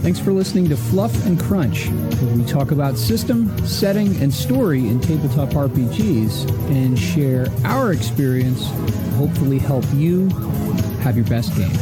Thanks for listening to Fluff and Crunch, where we talk about system, setting, and story in tabletop RPGs and share our experience to hopefully help you have your best game.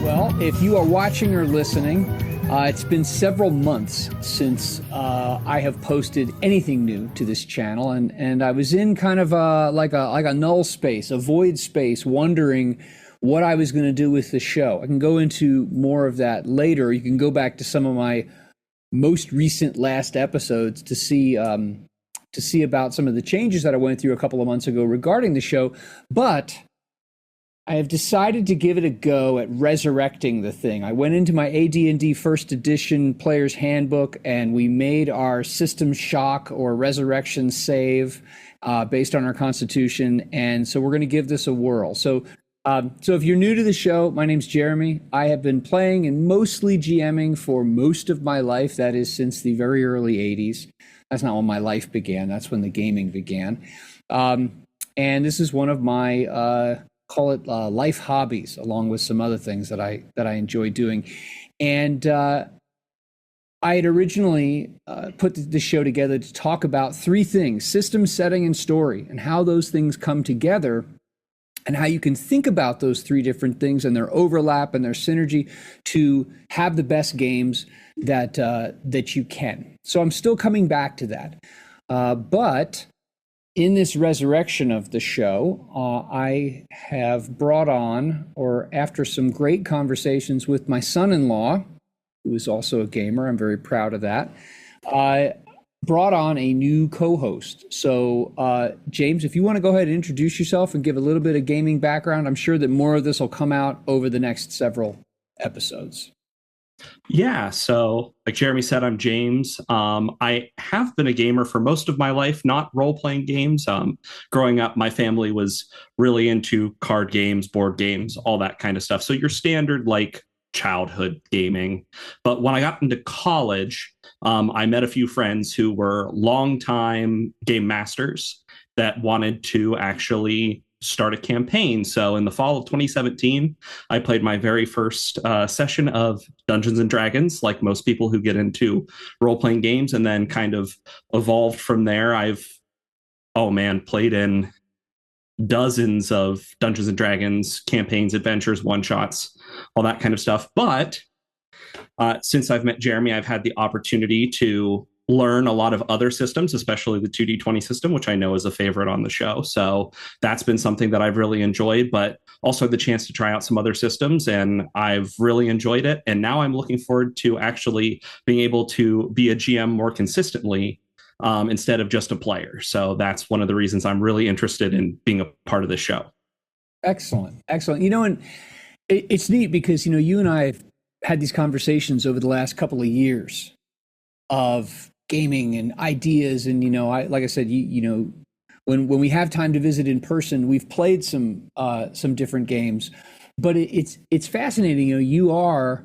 Well, if you are watching or listening, it's been several months since I have posted anything new to this channel, and I was in kind of like a null space, a void space, wondering what I was going to do with the show. I can go into more of that later. You can go back to some of my most recent last episodes to see about some of the changes that I went through a couple of months ago regarding the show, but I have decided to give it a go at resurrecting the thing. I went into my AD&D first edition player's handbook, and we made our system shock or resurrection save based on our constitution. And so we're going to give this a whirl. So if you're new to the show, my name's Jeremy. I have been playing and mostly GMing for most of my life. That is since the very early 80s. That's not when my life began. That's when the gaming began. And this is one of my call it life hobbies, along with some other things that I enjoy doing. And I had originally put the show together to talk about three things: system, setting, and story, and how those things come together, and how you can think about those three different things and their overlap and their synergy to have the best games that you can. So I'm still coming back to that. But in this resurrection of the show, I have brought on, or after some great conversations with my son-in-law, who is also a gamer, I'm very proud of that, I brought on a new co-host. So James, if you want to go ahead and introduce yourself and give a little bit of gaming background, I'm sure that more of this will come out over the next several episodes. Yeah, so like Jeremy said, I'm James. I have been a gamer for most of my life, not role-playing games. Growing up, my family was really into card games, board games, all that kind of stuff. So your standard like childhood gaming. But when I got into college, I met a few friends who were longtime game masters that wanted to actually start a campaign. So in the fall of 2017, I played my very first session of Dungeons and Dragons, like most people who get into role-playing games, and then kind of evolved from there. I've played in dozens of Dungeons and Dragons campaigns, adventures, one-shots, all that kind of stuff. But since I've met Jeremy, I've had the opportunity to learn a lot of other systems, especially the 2D20 system, which I know is a favorite on the show. So that's been something that I've really enjoyed, but also had the chance to try out some other systems, and I've really enjoyed it. And now I'm looking forward to actually being able to be a GM more consistently instead of just a player. So that's one of the reasons I'm really interested in being a part of this show. Excellent. And it's neat because, you and I have had these conversations over the last couple of years of gaming and ideas, and like I said, when we have time to visit in person, we've played some different games, but it's fascinating. You are,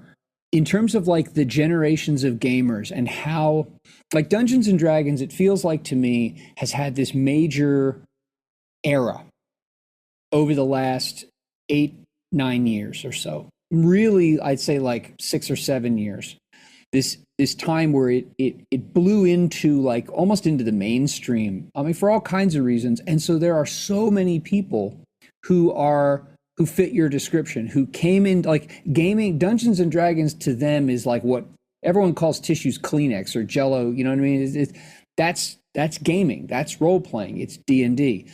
in terms of like the generations of gamers and how, like, Dungeons and Dragons, it feels like to me has had this major era over the last 8-9 years or so. Really, I'd say like 6 or 7 years. This time where it blew into like almost into the mainstream. I mean, for all kinds of reasons. And so there are so many people who fit your description, who came in like gaming. Dungeons and Dragons to them is like what everyone calls tissues Kleenex or Jello. You know what I mean? That's gaming. That's role playing. It's D&D.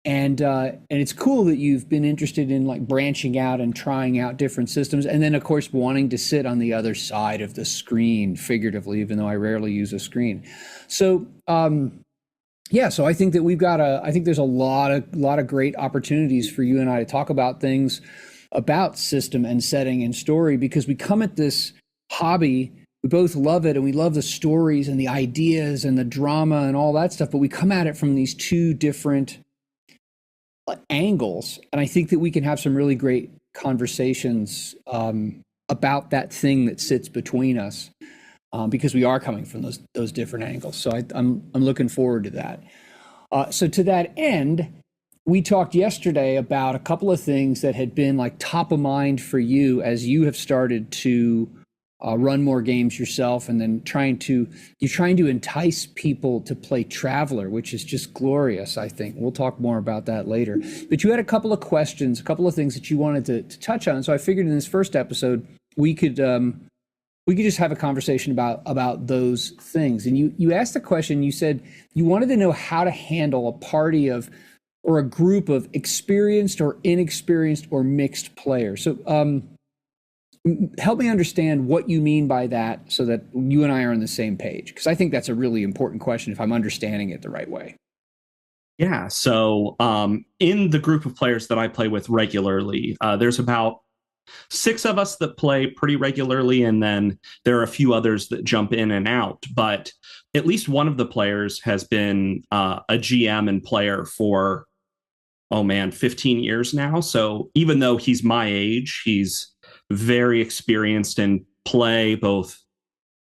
And it's cool that you've been interested in like branching out and trying out different systems, and then of course wanting to sit on the other side of the screen, figuratively, even though I rarely use a screen. So so I think that I think there's a lot of great opportunities for you and I to talk about things about system and setting and story, because we come at this hobby, we both love it, and we love the stories and the ideas and the drama and all that stuff, but we come at it from these two different angles, and I think that we can have some really great conversations about that thing that sits between us, because we are coming from those different angles. So I'm looking forward to that. So to that end, we talked yesterday about a couple of things that had been like top of mind for you as you have started to run more games yourself, and then you're trying to entice people to play Traveler, which is just glorious. I think we'll talk more about that later. But you had a couple of questions, a couple of things that you wanted to touch on. So I figured in this first episode we could just have a conversation about those things. And you asked a question. You said you wanted to know how to handle a party of or a group of experienced or inexperienced or mixed players. So help me understand what you mean by that so that you and I are on the same page, because I think that's a really important question if I'm understanding it the right way. Yeah. So in the group of players that I play with regularly, there's about 6 of us that play pretty regularly, and then there are a few others that jump in and out. But at least one of the players has been a GM and player for, 15 years now. So even though he's my age, he's very experienced in play, both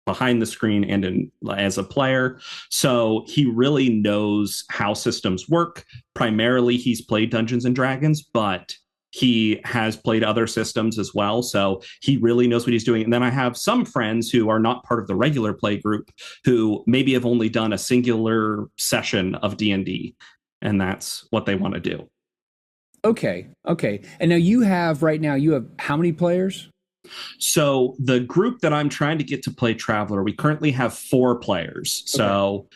behind the screen and as a player. So he really knows how systems work. Primarily, he's played Dungeons and Dragons, but he has played other systems as well. So he really knows what he's doing. And then I have some friends who are not part of the regular play group who maybe have only done a singular session of D&D, and that's what they want to do. Okay. And now you have how many players? So the group that I'm trying to get to play Traveler, we currently have 4 players. So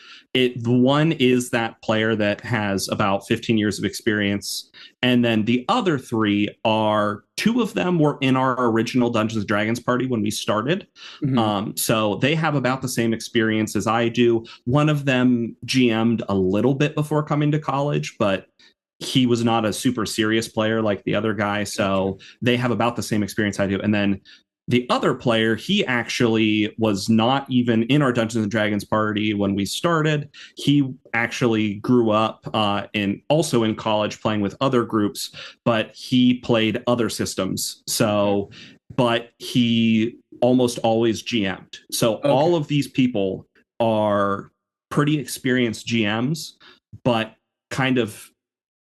one is that player that has about 15 years of experience. And then the other 3 are, 2 of them were in our original Dungeons & Dragons party when we started. Mm-hmm. So they have about the same experience as I do. One of them GM'd a little bit before coming to college, but he was not a super serious player like the other guy. So they have about the same experience I do. And then the other player, he actually was not even in our Dungeons and Dragons party when we started. He actually grew up also in college playing with other groups, but he played other systems. So, but he almost always GM'd. So all of these people are pretty experienced GMs, but kind of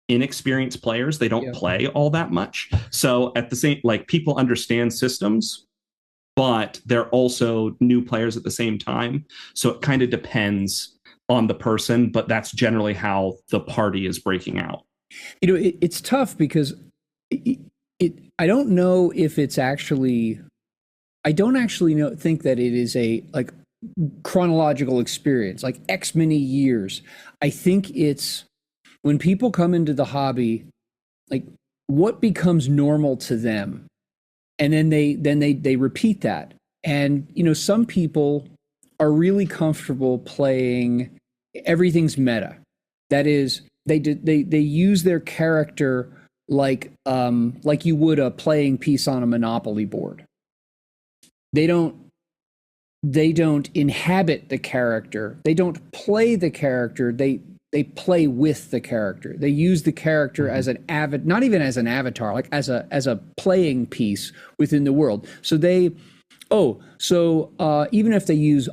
inexperienced players. They don't play all that much. So at the same, like, people understand systems, but they're also new players at the same time. So it kind of depends on the person, but that's generally how the party is breaking out. It's tough because I don't know if it's actually, I don't actually think that it is a like chronological experience, like X many years. I think it's when people come into the hobby, like what becomes normal to them, and then they repeat that. And some people are really comfortable playing everything's meta. That is, they use their character like you would a playing piece on a Monopoly board. They don't inhabit the character. They don't play the character. They play with the character. They use the character as an not even as an avatar, like as a playing piece within the world. So even if they use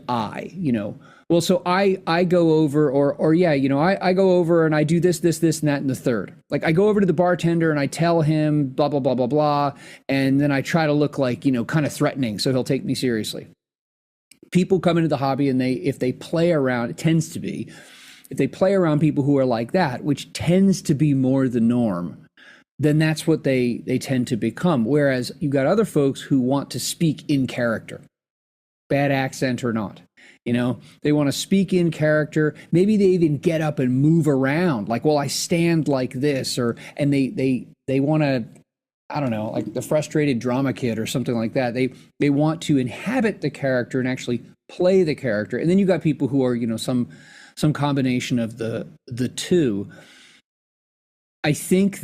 so I go over I go over and I do this, and that, and the third. Like I go over to the bartender and I tell him blah, blah, blah, blah, blah. And then I try to look like, kind of threatening so he'll take me seriously. People come into the hobby and if they play around, it tends to be, if they play around people who are like that, which tends to be more the norm, then that's what they tend to become. Whereas you got other folks who want to speak in character, bad accent or not. They want to speak in character. Maybe they even get up and move around. Like, well, I stand like this, and they want to, I don't know, like the frustrated drama kid or something like that. They want to inhabit the character and actually play the character. And then you got people who are, some combination of the two. I think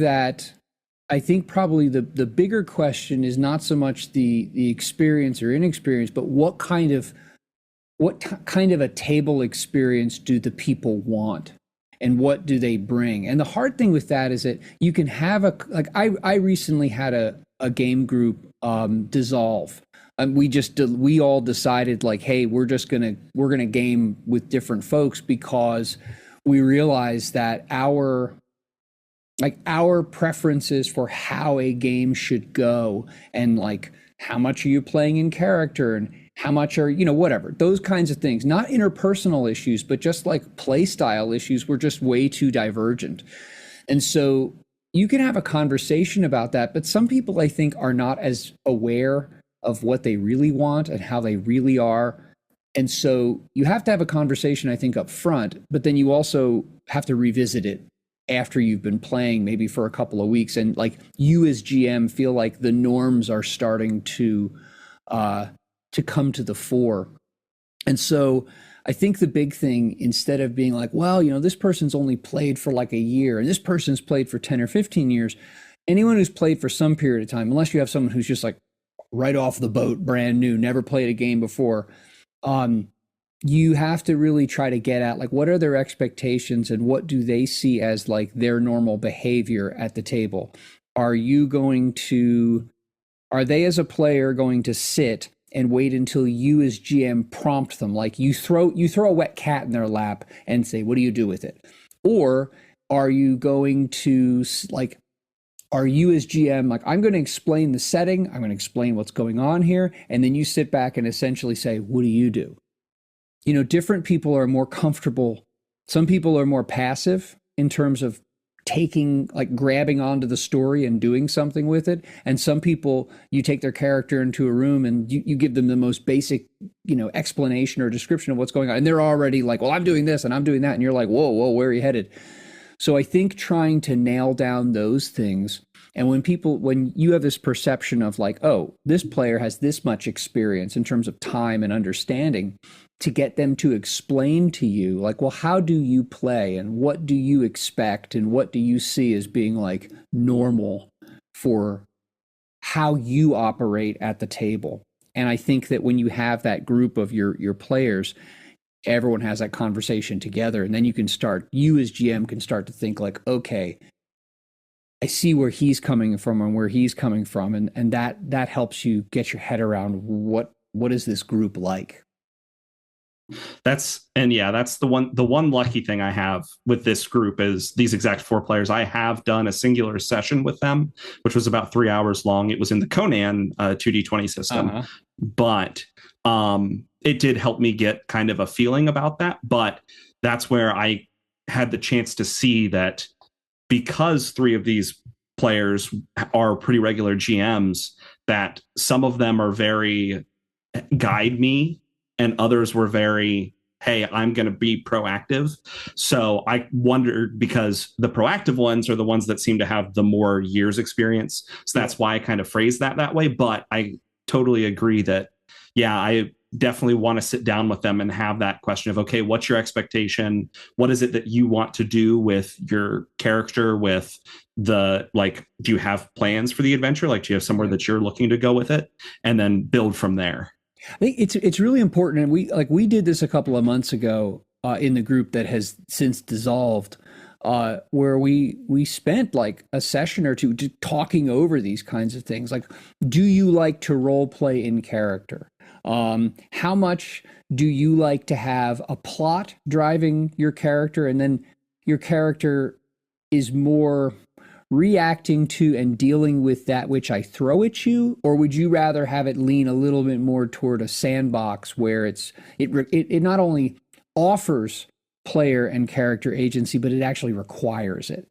probably the bigger question is not so much the experience or inexperience, but what kind of a table experience do the people want, and what do they bring? And the hard thing with that is that you can have I recently had a game group dissolve. We all decided like, hey, we're gonna game with different folks because we realize that our preferences for how a game should go, and like how much are you playing in character, and how much are, whatever, those kinds of things, not interpersonal issues, but just like play style issues, were just way too divergent. And so you can have a conversation about that, but some people, I think, are not as aware of what they really want and how they really are. And so you have to have a conversation, I think, up front, but then you also have to revisit it after you've been playing maybe for a couple of weeks, and like you as GM feel like the norms are starting to come to the fore. And so I think the big thing, instead of being like, well, this person's only played for like a year and this person's played for 10 or 15 years, anyone who's played for some period of time, unless you have someone who's just like right off the boat, brand new, never played a game before, you have to really try to get at like, what are their expectations and what do they see as like their normal behavior at the table? Are they as a player going to sit and wait until you as GM prompt them? Like you throw a wet cat in their lap and say, what do you do with it? Or are you going to like, are you as GM, like, I'm going to explain the setting, I'm going to explain what's going on here, and then you sit back and essentially say, what do you do? Different people are more comfortable. Some people are more passive in terms of grabbing onto the story and doing something with it. And some people, you take their character into a room and you give them the most basic, explanation or description of what's going on. And they're already like, well, I'm doing this and I'm doing that. And you're like, whoa, where are you headed? So I think trying to nail down those things, and when you have this perception of like, oh, this player has this much experience in terms of time and understanding, to get them to explain to you like, well, how do you play and what do you expect and what do you see as being like normal for how you operate at the table. And I think that when you have that group of your players, everyone has that conversation together, and then you as GM can start to think like, okay, I see where he's coming from and where he's coming from, and that helps you get your head around what is this group like. That's the one lucky thing I have with this group is these exact 4 players. I have done a singular session with them, which was about 3 hours long. It was in the Conan 2D20 system, but it did help me get kind of a feeling about that. But that's where I had the chance to see that because 3 of these players are pretty regular GMs, that some of them are very guide me, and others were very, hey, I'm going to be proactive. So I wondered, because the proactive ones are the ones that seem to have the more years experience. So that's why I kind of phrased that way. But I totally agree that, I definitely want to sit down with them and have that question of, okay, what's your expectation? What is it that you want to do with your character? With do you have plans for the adventure? Like, do you have somewhere that you're looking to go with it? And then build from there. I think it's really important, and we did this a couple of months ago in the group that has since dissolved, where we spent like a session or two talking over these kinds of things. Like, do you like to role play in character? How much do you like to have a plot driving your character, and then your character is more reacting to and dealing with that which I throw at you? Or would you rather have it lean a little bit more toward a sandbox where it not only offers player and character agency, but it actually requires it?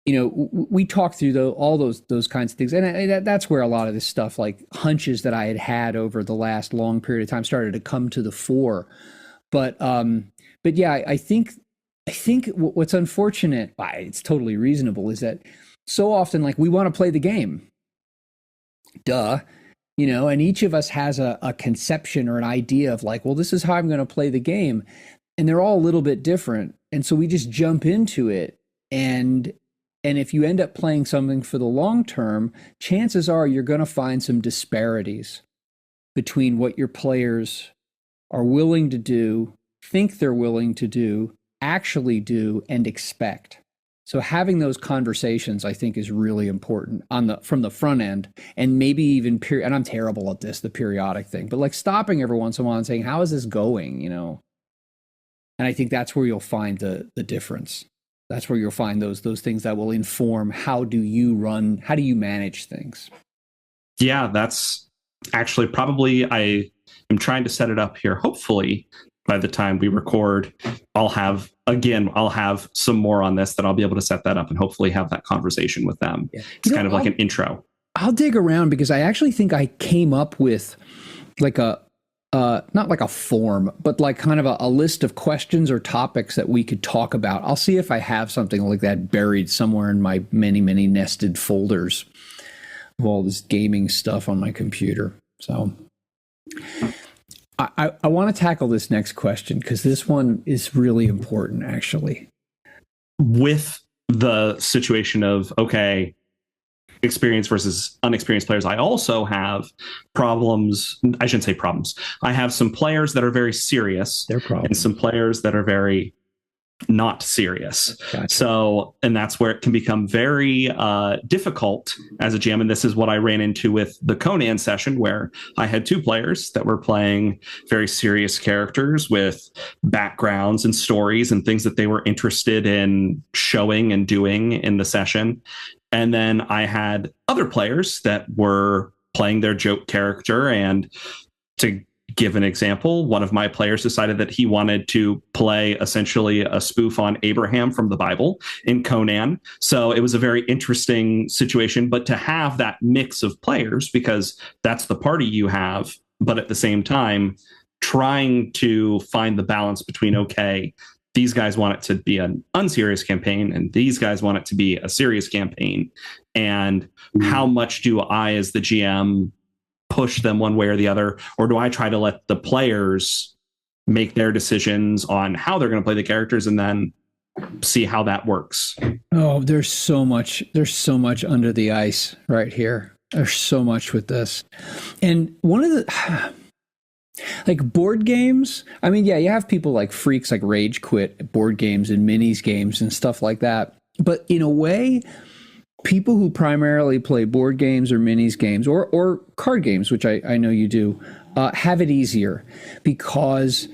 We talked through all those kinds of things, and that's where a lot of this stuff, like hunches that I had over the last long period of time, started to come to the fore. But yeah, I think what's unfortunate, it's totally reasonable, is that so often, like, we want to play the game. Duh. And each of us has a conception or an idea of like, well, this is how I'm going to play the game. And they're all a little bit different. And so we just jump into it. And if you end up playing something for the long term, chances are you're going to find some disparities between what your players are willing to do, think they're willing to do, actually do, and expect. So having those conversations, I think, is really important from the front end, and maybe even and I'm terrible at this, the periodic thing, but like stopping every once in a while and saying, how is this going? And I think that's where you'll find the difference. That's where you'll find those things that will inform how do you manage things. Yeah, that's actually probably, I am trying to set it up here. Hopefully by the time we record, I'll have some more on this that I'll be able to set that up and hopefully have that conversation with them. Yeah. It's kind of like an intro. I'll dig around because I actually think I came up with like not like a form, but like kind of a list of questions or topics that we could talk about. I'll see if I have something like that buried somewhere in my many, many nested folders of all this gaming stuff on my computer. So I want to tackle this next question because this one is really important, actually. With the situation of, okay, experienced versus unexperienced players, I also have problems. I shouldn't say problems. I have some players that are very serious and some players that are very not serious. Gotcha. So, and that's where it can become very difficult as a GM. And this is what I ran into with the Conan session, where I had two players that were playing very serious characters with backgrounds and stories and things that they were interested in showing and doing in the session. And then I had other players that were playing their joke character. And to give an example, one of my players decided that he wanted to play essentially a spoof on Abraham from the Bible in Conan. So it was a very interesting situation, but to have that mix of players, because that's the party you have, but at the same time, trying to find the balance between, okay, these guys want it to be an unserious campaign and these guys want it to be a serious campaign. And how much do I, as the GM, push them one way or the other? Or do I try to let the players make their decisions on how they're going to play the characters and then see how that works? Oh, there's so much under the ice right here. There's so much with this. And one of the, like board games, I mean, yeah, you have people like freaks like rage quit board games and minis games and stuff like that. But in a way, people who primarily play board games or minis games or card games, which I know you do, have it easier because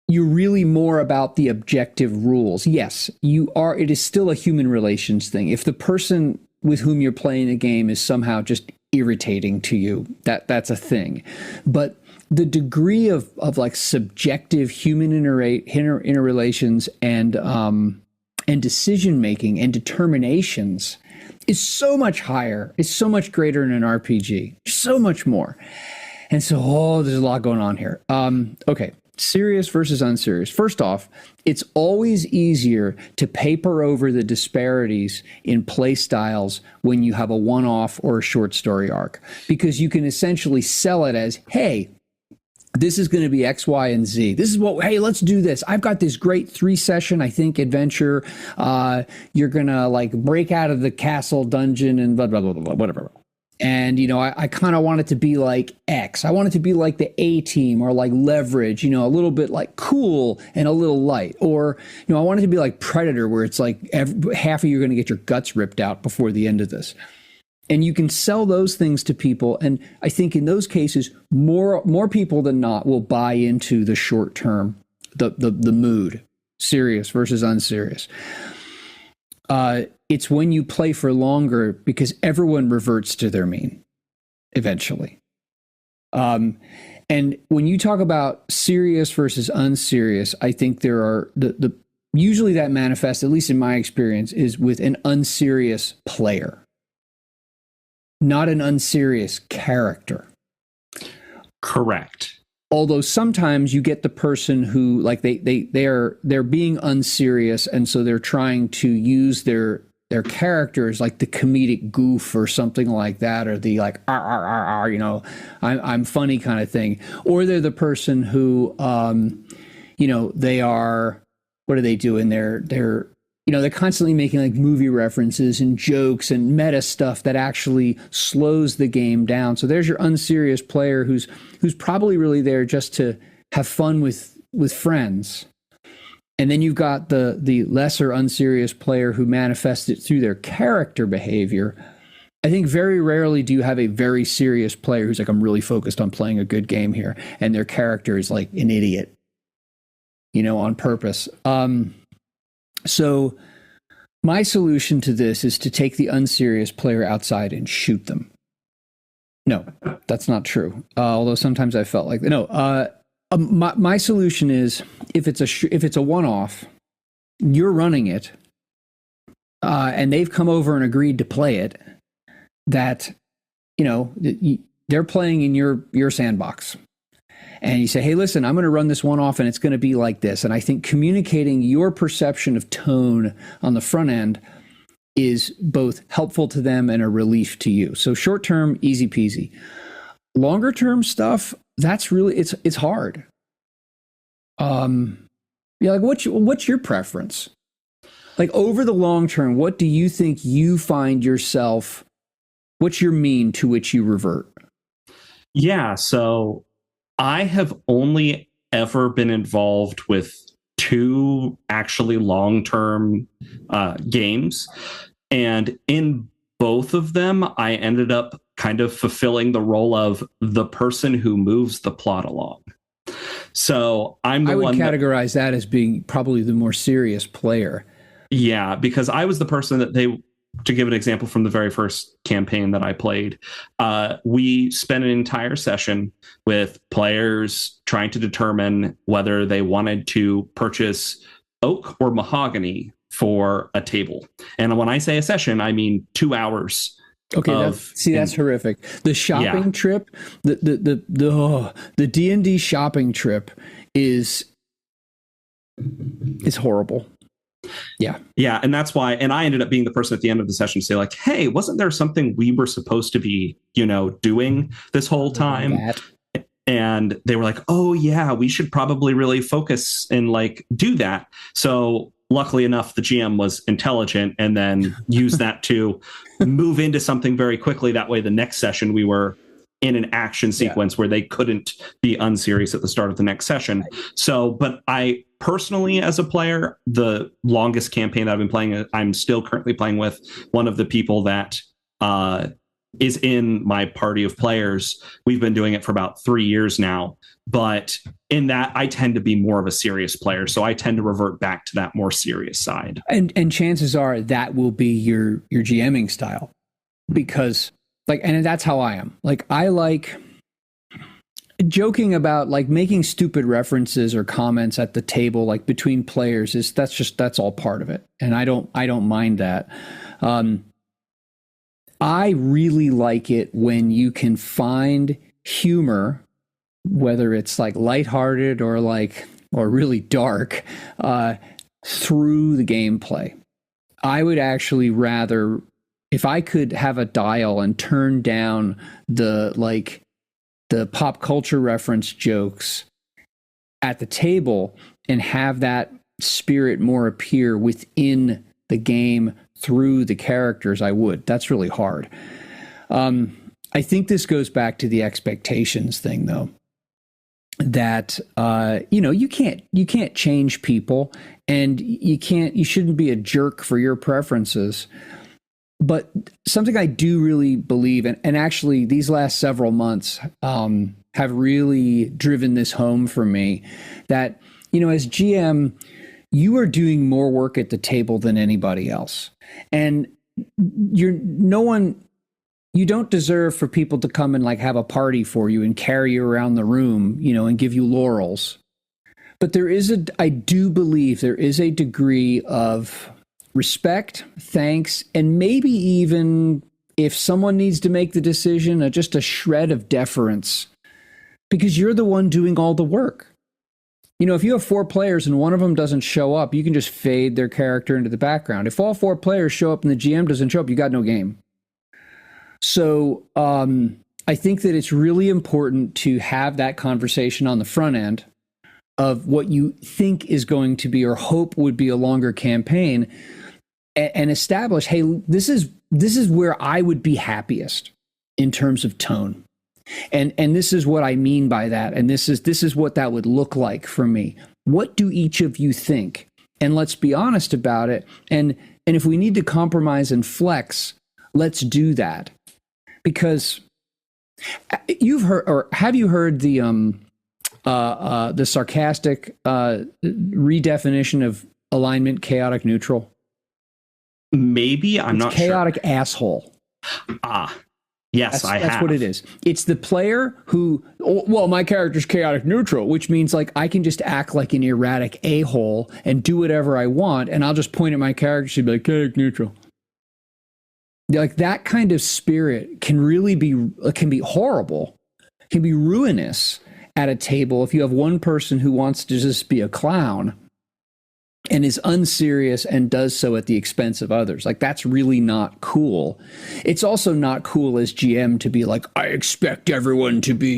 you're really more about the objective rules. Yes, you are. It is still a human relations thing. If the person with whom you're playing the game is somehow just irritating to you, that's a thing. But the degree of like subjective human interrelations and decision making and determinations is so much higher. It's so much greater in an RPG. So much more. And so, there's a lot going on here. Okay. Serious versus unserious. First off, it's always easier to paper over the disparities in play styles when you have a one-off or a short story arc, because you can essentially sell it as, hey, this is going to be X, Y, and Z. This is what, hey, let's do this. I've got this great 3-session, I think, adventure. You're going to like break out of the castle dungeon and blah, blah, blah, blah, whatever. And, you know, I kind of want it to be like X. I want it to be like the A-Team or like Leverage, you know, a little bit like cool and a little light. Or, you know, I want it to be like Predator, where it's like half of you are going to get your guts ripped out before the end of this. And you can sell those things to people. And I think in those cases, more people than not will buy into the short term, the mood, serious versus unserious. It's when you play for longer because everyone reverts to their mean eventually. And when you talk about serious versus unserious, I think there are usually that manifests, at least in my experience, is with an unserious player, not an unserious character. Correct. Although sometimes you get the person who, like, they're being unserious, and so they're trying to use their characters like the comedic goof or something like that, or the like you know, I'm funny kind of thing. Or they're the person who you know, they are, what are they doing? They're you know, they're constantly making like movie references and jokes and meta stuff that actually slows the game down. So there's your unserious player who's probably really there just to have fun with friends. And then you've got the lesser unserious player who manifests it through their character behavior. I think very rarely do you have a very serious player who's like, I'm really focused on playing a good game here, and their character is like an idiot. on purpose. So my solution to this is to take the unserious player outside and shoot them. No, that's not true. Although sometimes I felt like no. My solution is if it's a one-off, you're running it, and they've come over and agreed to play it. That they're playing in your sandbox, and you say, "Hey, listen, I'm going to run this one off, and it's going to be like this." And I think communicating your perception of tone on the front end is both helpful to them and a relief to you. So short term, easy peasy. Longer term stuff, that's really it's hard. Like what's your preference? Like over the long term, what do you think you find yourself? What's your mean to which you revert? Yeah, so I have only ever been involved with 2 actually long-term games. And in both of them, I ended up kind of fulfilling the role of the person who moves the plot along. So I would categorize that as being probably the more serious player. Yeah, because I was the person that to give an example from the very first campaign that I played, we spent an entire session with players trying to determine whether they wanted to purchase oak or mahogany for a table. And when I say a session, I mean 2 hours. Okay, that's horrific. The shopping trip, the D&D shopping trip is horrible. Yeah. Yeah. And that's why, and I ended up being the person at the end of the session to say like, hey, wasn't there something we were supposed to be, doing this whole time? And they were like, oh yeah, we should probably really focus and like do that. So luckily enough, the GM was intelligent and then used that to move into something very quickly. That way, the next session we were in an action sequence where they couldn't be unserious at the start of the next session. So, but I personally, as a player, the longest campaign that I've been playing, I'm still currently playing with one of the people that is in my party of players. We've been doing it for about 3 years now. But in that, I tend to be more of a serious player. So I tend to revert back to that more serious side. And chances are that will be your GMing style. Because and that's how I am. Like I like joking about like making stupid references or comments at the table, like between players that's all part of it. And I don't mind that. I really like it when you can find humor, whether it's like lighthearted or really dark, through the gameplay. I would actually rather, if I could have a dial and turn down the pop culture reference jokes at the table and have that spirit more appear within the game through the characters, I would. That's really hard. I think this goes back to the expectations thing, though. That you can't change people, and you shouldn't be a jerk for your preferences. But something I do really believe, and actually these last several months have really driven this home for me, that as GM, you are doing more work at the table than anybody else, and you don't deserve for people to come and like have a party for you and carry you around the room, and give you laurels. But I do believe there is a degree of respect, thanks, and maybe even if someone needs to make the decision, just a shred of deference, because you're the one doing all the work. If you have 4 players and one of them doesn't show up, you can just fade their character into the background. If all 4 players show up and the GM doesn't show up, you got no game. So I think that it's really important to have that conversation on the front end of what you think is going to be or hope would be a longer campaign, and establish, hey, this is where I would be happiest in terms of tone. And this is what I mean by that. And this is what that would look like for me. What do each of you think? And let's be honest about it. And if we need to compromise and flex, let's do that. Because you've heard, or have you heard the the sarcastic redefinition of alignment, chaotic neutral? Maybe. I'm not chaotic sure. Asshole. Yes, that's what it is. It's the player who, well, my character's chaotic neutral, which means like I can just act like an erratic a-hole and do whatever I want, and I'll just point at my character. She'd be like, chaotic neutral. Like that kind of spirit can really be horrible, can be ruinous at a table if you have one person who wants to just be a clown and is unserious and does so at the expense of others. Like that's really not cool. It's also not cool as GM to be like, I expect everyone to be,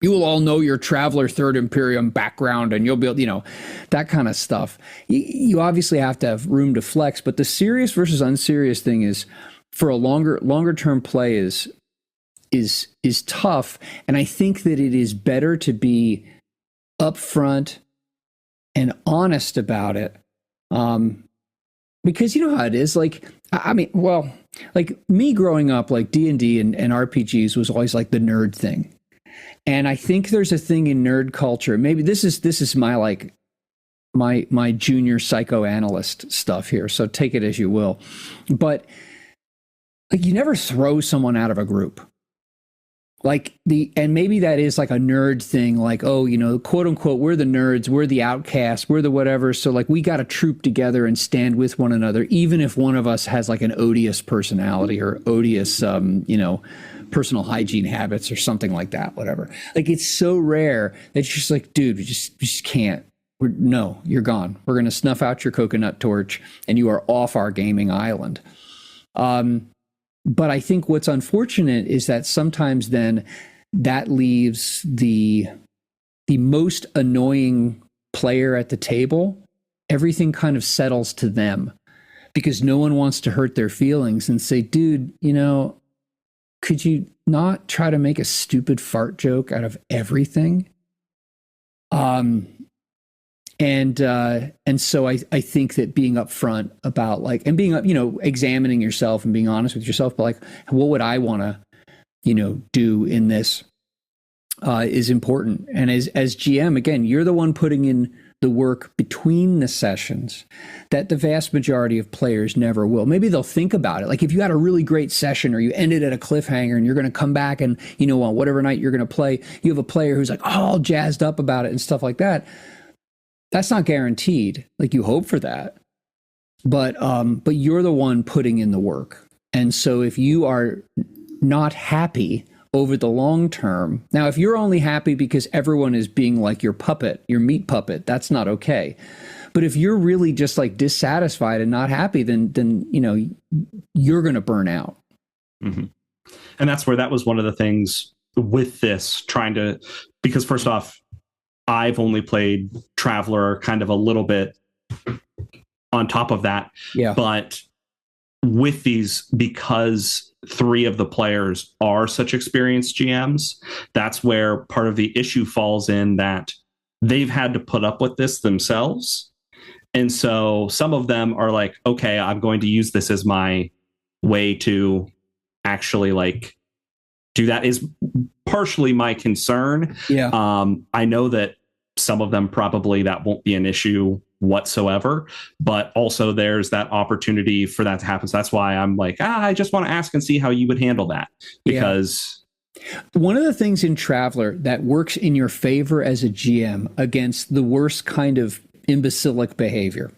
you will all know your Traveler Third Imperium background and you'll be able, that kind of stuff. You obviously have to have room to flex, but the serious versus unserious thing is for a longer term play is tough. And I think that it is better to be upfront and honest about it. Because you know how it is. Like, I mean, well, like me growing up, like D&D and RPGs was always like the nerd thing. And I think there's a thing in nerd culture. Maybe this is my like my junior psychoanalyst stuff here. So take it as you will. But like you never throw someone out of a group. Like and maybe that is like a nerd thing, like, oh, quote unquote, we're the nerds, we're the outcasts, we're the whatever. So like we got to troop together and stand with one another, even if one of us has like an odious personality or odious, personal hygiene habits or something like that, whatever. Like it's so rare that it's just like, dude, we just can't. No, you're gone. We're going to snuff out your coconut torch and you are off our gaming island. But I think what's unfortunate is that sometimes then that leaves the most annoying player at the table. Everything kind of settles to them because no one wants to hurt their feelings and say, dude, could you not try to make a stupid fart joke out of everything? And so I think that being upfront about like, and being, examining yourself and being honest with yourself, but like, what would I want to, do in this, is important. And as GM, again, you're the one putting in the work between the sessions that the vast majority of players never will. Maybe they'll think about it. Like if you had a really great session or you ended at a cliffhanger and you're going to come back and, on whatever night you're going to play, you have a player who's like, oh, all jazzed up about it and stuff like that. That's not guaranteed. Like you hope for that, but you're the one putting in the work. And so if you are not happy over the long term, now if you're only happy because everyone is being like your puppet, your meat puppet, that's not okay. But if you're really just like dissatisfied and not happy, then you're going to burn out. Mm-hmm. And that's where that was one of the things with this, because first off, I've only played Traveler kind of a little bit on top of that. Yeah. But with these, because 3 of the players are such experienced GMs, that's where part of the issue falls in, that they've had to put up with this themselves. And so some of them are like, okay, I'm going to use this as my way to actually like do that, is partially my concern. Yeah. I know that some of them probably that won't be an issue whatsoever, but also there's that opportunity for that to happen. So that's why I'm like, I just want to ask and see how you would handle that, because one of the things in Traveler that works in your favor as a GM against the worst kind of imbecilic behavior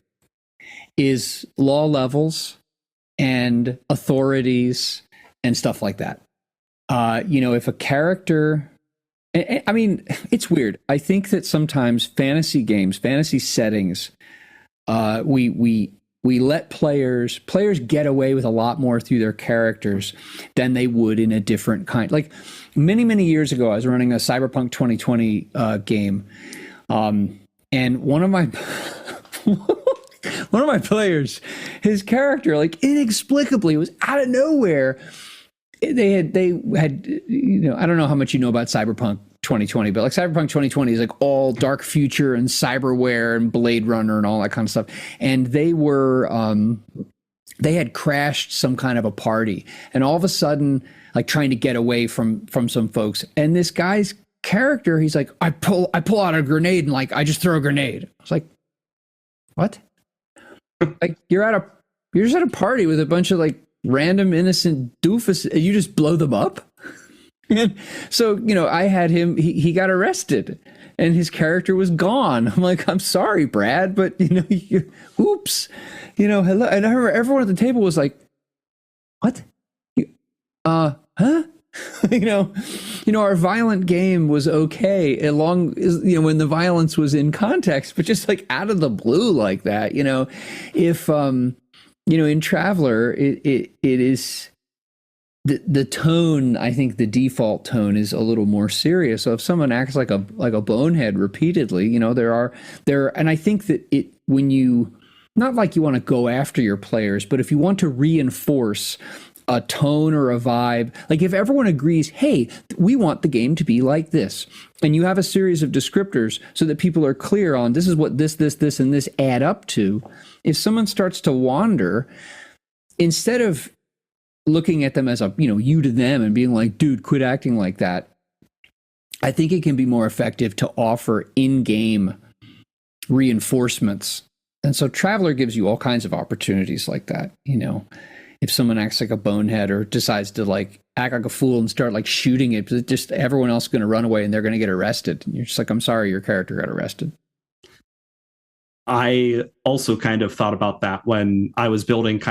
is law levels and authorities and stuff like that. If a character, I mean, it's weird. I think that sometimes fantasy games, fantasy settings, we let players get away with a lot more through their characters than they would in a different kind. Like many years ago, I was running a Cyberpunk 2020 game, and one of my players, his character, like inexplicably, was out of nowhere. They had, I don't know how much you know about Cyberpunk 2020, but like Cyberpunk 2020 is like all dark future and cyberware and Blade Runner and all that kind of stuff. And they had crashed some kind of a party, and all of a sudden, like trying to get away from some folks. And this guy's character, he's like, I pull out a grenade and like I just throw a grenade. I was like, what? Like you're just at a party with a bunch of like random innocent doofus, and you just blow them up. And so, I had him, he got arrested and his character was gone. I'm like, I'm sorry, Brad, but oops, hello. And I remember everyone at the table was like, what? Huh? Our violent game was okay along, when the violence was in context, but just like out of the blue like that, if, in Traveler, it is the tone, I think the default tone is a little more serious. So if someone acts like a bonehead repeatedly, and I think that when you, not like you want to go after your players, but if you want to reinforce a tone or a vibe, like if everyone agrees, hey, we want the game to be like this, and you have a series of descriptors so that people are clear on this is what this, and this add up to. If someone starts to wander, instead of looking at them as a, you to them and being like, dude, quit acting like that, I think it can be more effective to offer in-game reinforcements. And so Traveler gives you all kinds of opportunities like that, if someone acts like a bonehead or decides to like act like a fool and start like shooting it, just everyone else is going to run away and they're going to get arrested. And you're just like, I'm sorry, your character got arrested. I also kind of thought about that when I was building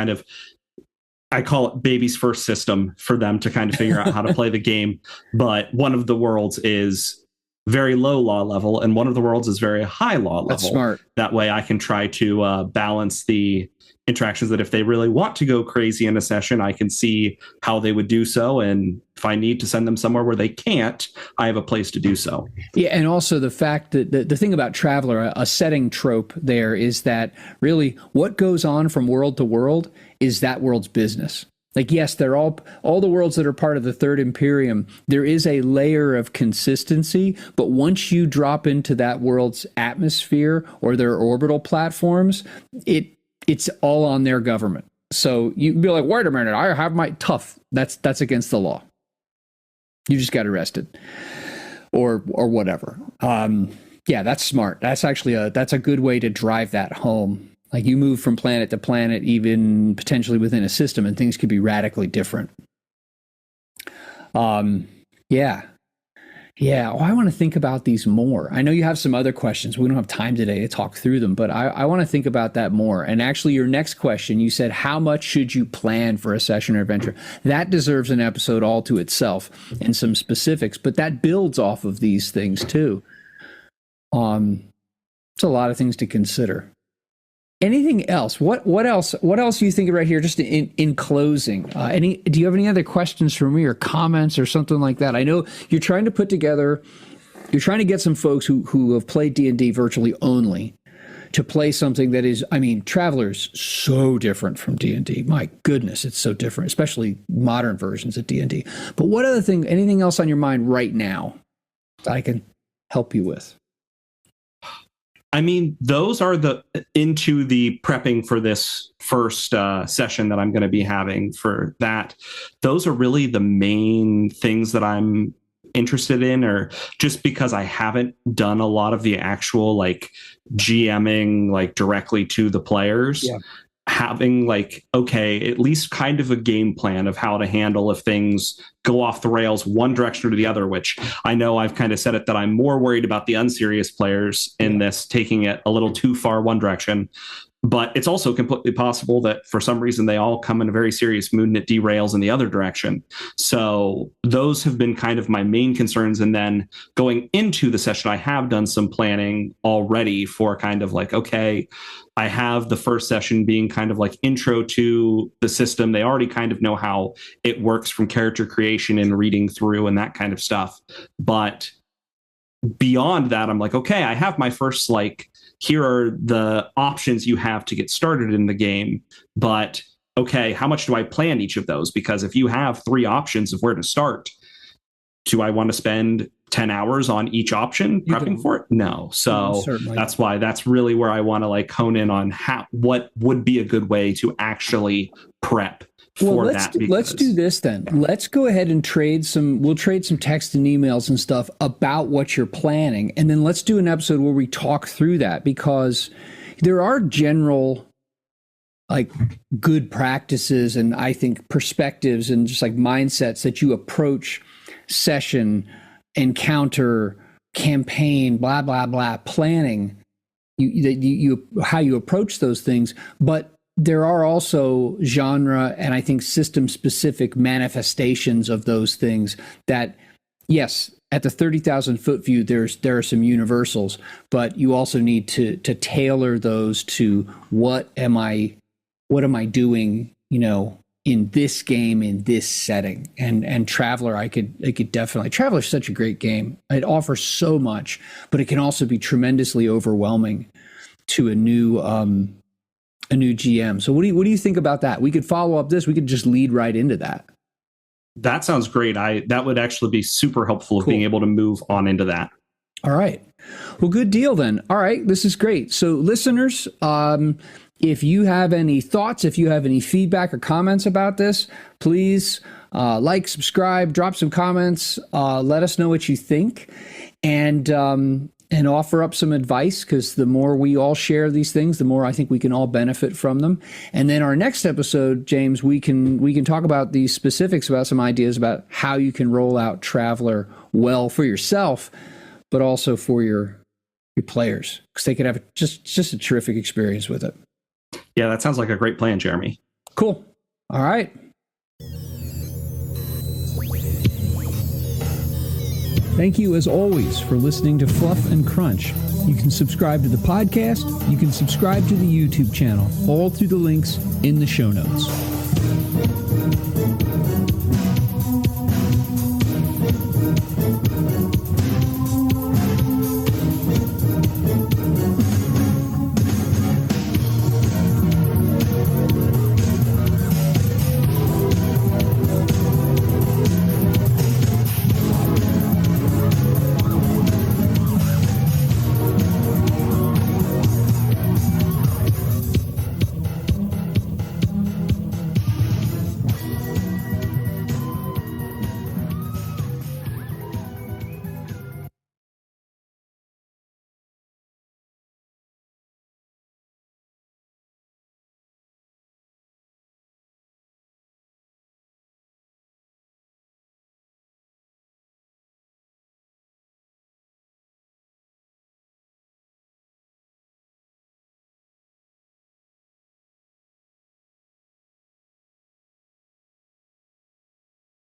I call it baby's first system for them to kind of figure out how to play the game. But one of the worlds is very low law level and one of the worlds is very high law level. That's smart. That way I can try to balance the interactions, that if they really want to go crazy in a session, I can see how they would do so. And if I need to send them somewhere where they can't, I have a place to do so. Yeah. And also the fact that the thing about Traveler, a setting trope there is that really what goes on from world to world is that world's business. Like, yes, they're all the worlds that are part of the Third Imperium, there is a layer of consistency, but once you drop into that world's atmosphere or their orbital platforms, it's all on their government. So you'd be like, wait a minute, I have my tough. That's against the law. You just got arrested or whatever. Yeah, that's smart. That's actually that's a good way to drive that home. Like you move from planet to planet, even potentially within a system, and things could be radically different. Yeah. Oh, I want to think about these more. I know you have some other questions. We don't have time today to talk through them, but I want to think about that more. And actually, your next question, you said, how much should you plan for a session or adventure? That deserves an episode all to itself and some specifics, but that builds off of these things too. It's a lot of things to consider. Anything else? What else do you think right here, just in closing? Do you have any other questions for me or comments or something like that? I know you're trying to get some folks who have played D&D virtually only to play something that is, Traveler's so different from D&D. My goodness, it's so different, especially modern versions of D&D. But what other thing, anything else on your mind right now that I can help you with? Those are into the prepping for this first session that I'm going to be having for that. Those are really the main things that I'm interested in, or just because I haven't done a lot of the actual GMing directly to the players. Yeah. Having at least kind of a game plan of how to handle if things go off the rails one direction or the other, which I know I've kind of said it that I'm more worried about the unserious players in this taking it a little too far one direction. But it's also completely possible that for some reason they all come in a very serious mood and it derails in the other direction. So those have been kind of my main concerns. And then going into the session, I have done some planning already for kind of okay, I have the first session being kind of intro to the system. They already kind of know how it works from character creation and reading through and that kind of stuff. But beyond that, I'm okay, I have my first here are the options you have to get started in the game. But okay, how much do I plan each of those? Because if you have 3 options of where to start, do I want to spend 10 hours on each option prepping for it? No. So that's why that's really where I want to hone in on what would be a good way to actually prep for let's that. let's do this then. Let's go ahead and we'll trade some text and emails and stuff about what you're planning. And then let's do an episode where we talk through that, because there are general like good practices and I think perspectives and just like mindsets that you approach session, encounter, campaign, blah, blah, blah, planning, how you approach those things. But there are also genre and I think system specific manifestations of those things that, yes, at the 30,000 foot view, there are some universals, but you also need to tailor those to what am I doing, in this game, in this setting. And Traveller, I could definitely, Traveller's such a great game. It offers so much, but it can also be tremendously overwhelming to a new GM. So what do you think about that? We could follow up this. We could just lead right into that. That sounds great. That would actually be super helpful of being able to move on into that. All right. Well, good deal then. All right. This is great. So listeners, if you have any thoughts, if you have any feedback or comments about this, please like, subscribe, drop some comments, let us know what you think, and offer up some advice, because the more we all share these things, the more I think we can all benefit from them. And then our next episode, James, we can talk about these specifics, about some ideas about how you can roll out Traveller well for yourself, but also for your players, because they could have just a terrific experience with it. Yeah, that sounds like a great plan, Jeremy. Cool. All right. Thank you, as always, for listening to Fluff and Crunch. You can subscribe to the podcast. You can subscribe to the YouTube channel, all through the links in the show notes.